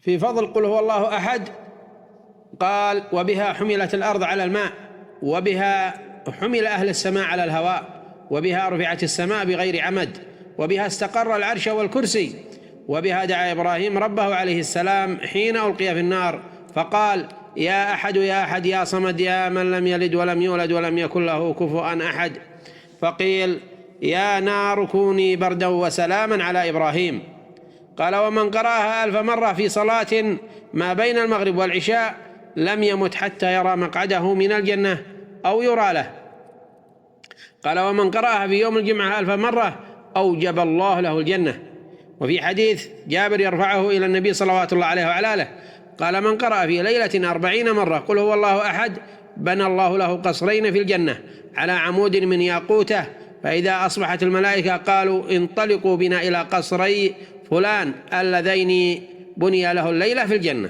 في فضل قل هو الله أحد قال: وبها حملت الأرض على الماء، وبها حمل أهل السماء على الهواء، وبها رفعت السماء بغير عمد، وبها استقر العرش والكرسي، وبها دعا إبراهيم ربه عليه السلام حين ألقي في النار فقال: يا أحد يا أحد يا صمد يا من لم يلد ولم يولد ولم يكن له كفوا أحد. فقيل: يا نار كوني بردا وسلاما على إبراهيم. قال: ومن قرأها 1000 مرة في صلاة ما بين المغرب والعشاء لم يمت حتى يرى مقعده من الجنة أو يرى له. قال: ومن قرأها في يوم الجمعة 1000 مرة أوجب الله له الجنة. وفي حديث جابر يرفعه إلى النبي صلوات الله عليه وعلى آله قال: من قرأ في ليلة 40 مرة قل هو الله أحد بنى الله له قصرين في الجنة على عمود من ياقوته، فإذا أصبحت الملائكة قالوا: انطلقوا بنا إلى قصري فلان اللذين بني له الليلة في الجنة.